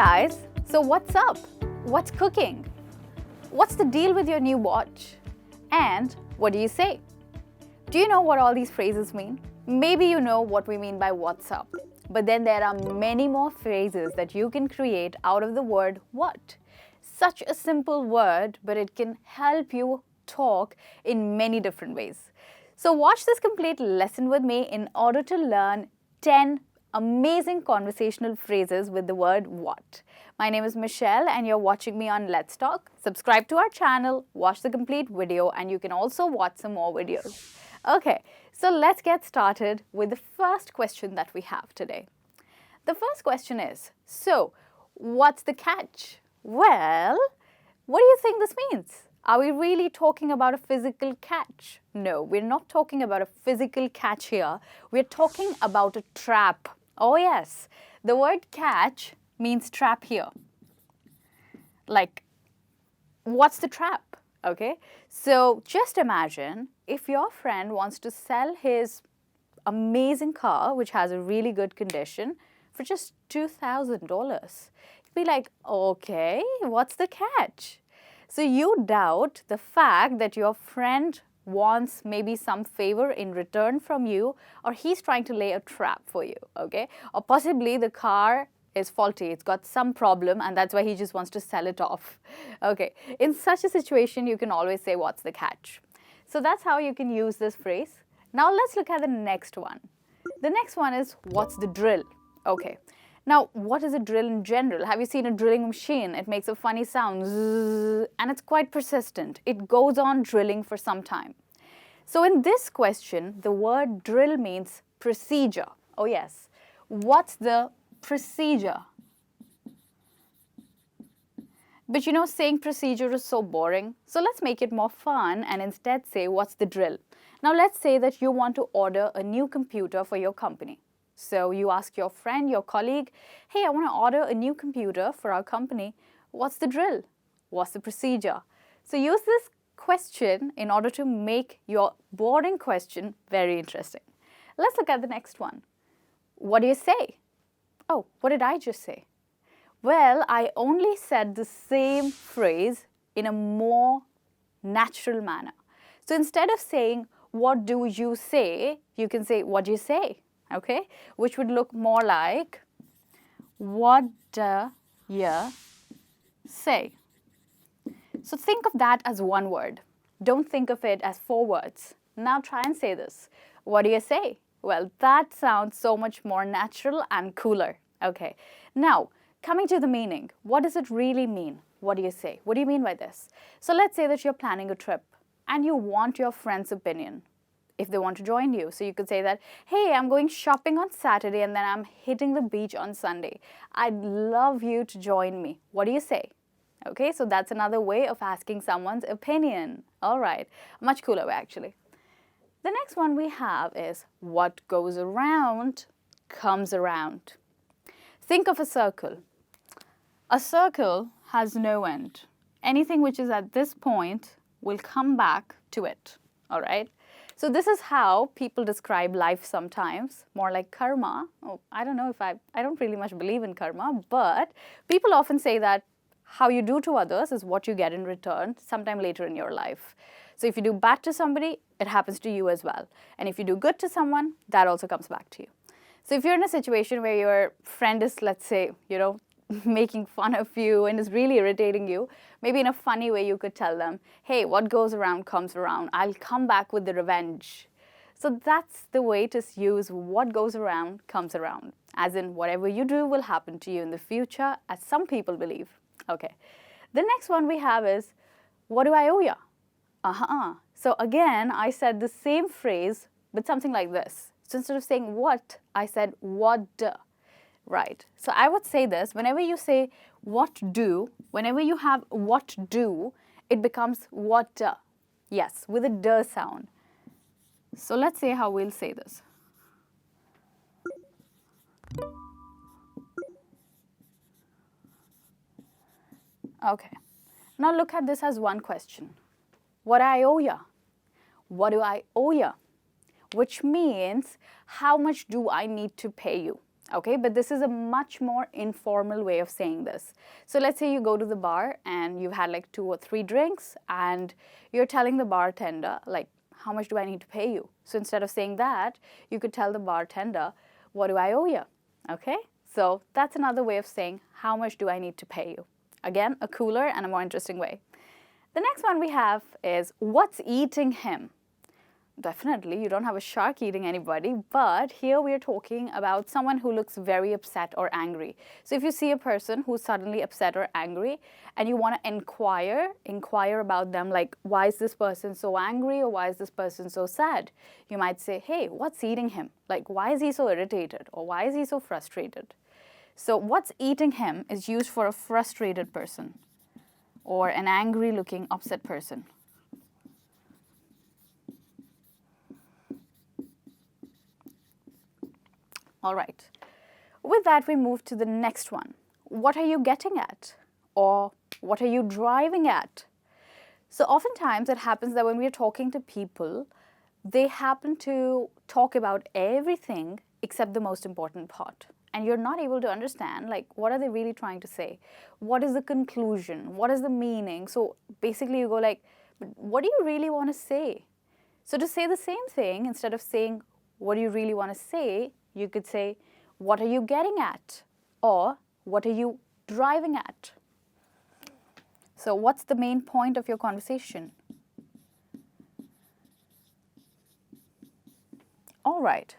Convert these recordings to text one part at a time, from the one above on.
guys, so what's up? What's cooking? What's the deal with your new watch? And what do you say? Do you know what all these phrases mean? Maybe you know what we mean by what's up, but then there are many more phrases that you can create out of the word what. Such a simple word, but it can help you talk in many different ways. So watch this complete lesson with me in order to learn 10 amazing conversational phrases with the word what. My name is Michelle and you're watching me on Let's Talk. Subscribe to our channel, watch the complete video, and you can also watch some more videos. Okay, so let's get started with the first question that we have today. The first question is, so what's the catch? Well, what do you think this means? Are we really talking about a physical catch? No, we're not talking about a physical catch here. We're talking about a trap. Oh yes, the word catch means trap here. Like, what's the trap? Okay, so just imagine if your friend wants to sell his amazing car, which has a really good condition, for just $2,000. You'd be like, okay, what's the catch? So you doubt the fact that your friend wants maybe some favor in return from you, or he's trying to lay a trap for you, okay? Or possibly the car is faulty, it's got some problem, and that's why he just wants to sell it off. Okay, in such a situation, you can always say, what's the catch? So that's how you can use this phrase. Now let's look at the next one. The next one is, what's the drill? Okay. Now, what is a drill in general? Have you seen a drilling machine? It makes a funny sound, zzz, and it's quite persistent. It goes on drilling for some time. So in this question, the word drill means procedure. Oh yes. What's the procedure? But you know, saying procedure is so boring. So let's make it more fun and instead say, what's the drill? Now let's say that you want to order a new computer for your company. So you ask your friend, your colleague, hey, I want to order a new computer for our company. What's the drill? What's the procedure? So use this question in order to make your boring question very interesting. Let's look at the next one. What do you say? Oh, what did I just say? Well, I only said the same phrase in a more natural manner. So instead of saying, what do you say? You can say, what do you say? Okay, which would look more like, what do you say? So think of that as one word. Don't think of it as 4 words. Now try and say this. What do you say? Well, that sounds so much more natural and cooler. Okay, now coming to the meaning. What does it really mean? What do you say? What do you mean by this? So let's say that you're planning a trip and you want your friend's opinion if they want to join you. So you could say that, hey, I'm going shopping on Saturday and then I'm hitting the beach on Sunday. I'd love you to join me. What do you say? Okay, so that's another way of asking someone's opinion. All right, a much cooler way actually. The next one we have is, what goes around comes around. Think of a circle. A circle has no end. Anything which is at this point will come back to it. All right. So this is how people describe life sometimes, more like karma. Oh, I don't know if I don't really much believe in karma, but people often say that how you do to others is what you get in return sometime later in your life. So if you do bad to somebody, it happens to you as well. And if you do good to someone, that also comes back to you. So if you're in a situation where your friend is, let's say, you know, making fun of you and is really irritating you, maybe in a funny way you could tell them, hey, what goes around comes around. I'll come back with the revenge. So that's the way to use what goes around comes around. As in, whatever you do will happen to you in the future, as some people believe. Okay. The next one we have is, what do I owe ya? So again, I said the same phrase, but something like this. So instead of saying what, I said what do. Right. So I would say this, whenever you say what do, whenever you have what do, it becomes what do. Yes, with a duh sound. So let's say how we'll say this. Okay. Now look at this as one question. What I owe ya? What do I owe ya? Which means, how much do I need to pay you? Okay, but this is a much more informal way of saying this. So let's say you go to the bar and you've had like 2 or 3 drinks and you're telling the bartender, like, how much do I need to pay you? So instead of saying that, you could tell the bartender, what do I owe you? Okay, so that's another way of saying, how much do I need to pay you? Again, a cooler and a more interesting way. The next one we have is, what's eating him? Definitely, you don't have a shark eating anybody, but here we are talking about someone who looks very upset or angry. So if you see a person who's suddenly upset or angry and you want to inquire about them, like, why is this person so angry or why is this person so sad? You might say, hey, what's eating him? Like, why is he so irritated or why is he so frustrated? So what's eating him is used for a frustrated person or an angry looking upset person. All right. With that, we move to the next one. What are you getting at? Or what are you driving at? So oftentimes it happens that when we are talking to people, they happen to talk about everything except the most important part. And you're not able to understand, like, what are they really trying to say? What is the conclusion? What is the meaning? So basically you go like, what do you really want to say? So to say the same thing, instead of saying, what do you really want to say, you could say, what are you getting at? Or what are you driving at? So what's the main point of your conversation? All right.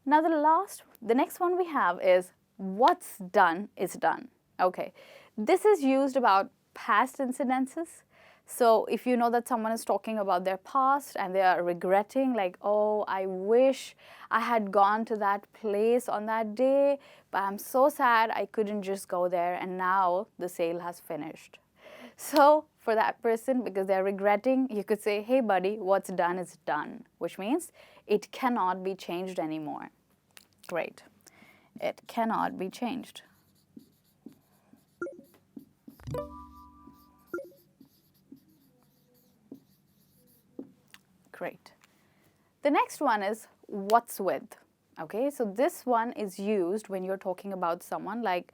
Now the next one we have is, what's done is done. Okay. This is used about past incidences. So if you know that someone is talking about their past and they are regretting, like, oh, I wish I had gone to that place on that day, but I'm so sad I couldn't just go there and now the sale has finished. So for that person, because they're regretting, you could say, hey buddy, what's done is done, which means it cannot be changed anymore. Great. It cannot be changed. Great. The next one is, what's with? Okay, so this one is used when you're talking about someone, like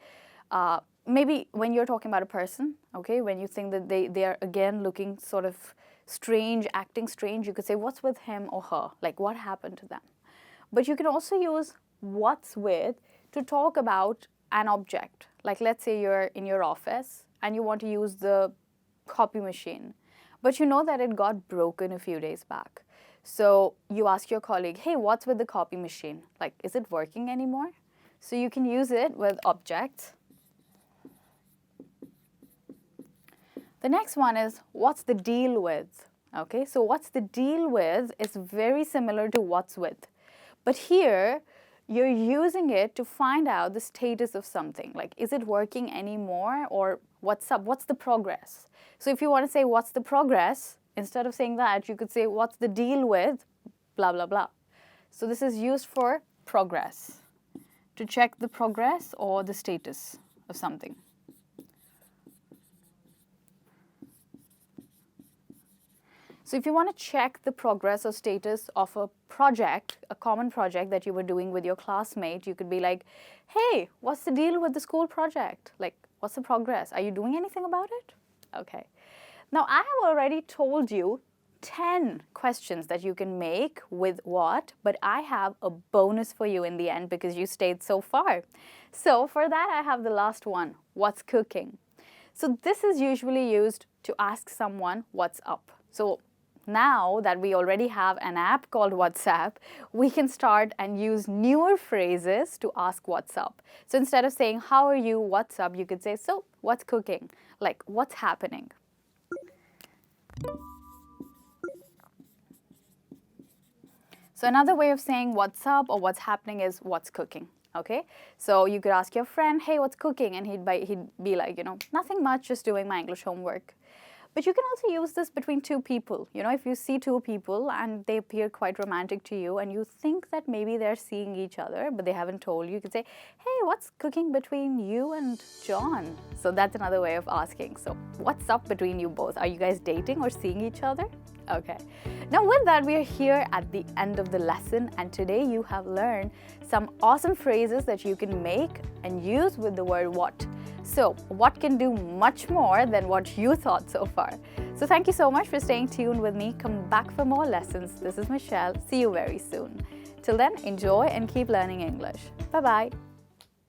maybe when you're talking about a person, okay, when you think that they are again looking sort of strange, acting strange, you could say, what's with him or her? Like, what happened to them? But you can also use what's with to talk about an object. Like, let's say you're in your office and you want to use the copy machine, but you know that it got broken a few days back. So you ask your colleague, hey, what's with the copy machine? Like, is it working anymore? So you can use it with objects. The next one is, what's the deal with? Okay, so what's the deal with is very similar to what's with. But here, you're using it to find out the status of something. Like, is it working anymore, or what's up? What's the progress? So if you want to say, what's the progress? Instead of saying that, you could say, what's the deal with blah, blah, blah. So this is used for progress, to check the progress or the status of something. So if you want to check the progress or status of a project, a common project that you were doing with your classmate, you could be like, hey, what's the deal with the school project? Like, what's the progress? Are you doing anything about it? Okay. Now, I have already told you 10 questions that you can make with what, but I have a bonus for you in the end because you stayed so far. So for that, I have the last one, what's cooking? So this is usually used to ask someone what's up. So now that we already have an app called WhatsApp, we can start and use newer phrases to ask what's up. So instead of saying, how are you, what's up, you could say, so what's cooking? Like, what's happening? So another way of saying what's up or what's happening is what's cooking. Okay, so you could ask your friend, hey, what's cooking? And he'd be like, you know, nothing much, just doing my English homework. But you can also use this between two people. You know, if you see two people and they appear quite romantic to you and you think that maybe they're seeing each other, but they haven't told you, you could say, hey, what's cooking between you and John? So that's another way of asking. So what's up between you both? Are you guys dating or seeing each other? Okay. Now with that, we are here at the end of the lesson, and today you have learned some awesome phrases that you can make and use with the word what. So what can do much more than what you thought so far. So thank you so much for staying tuned with me. Come back for more lessons. This is Michelle. See you very soon. Till then, enjoy and keep learning English. Bye-bye.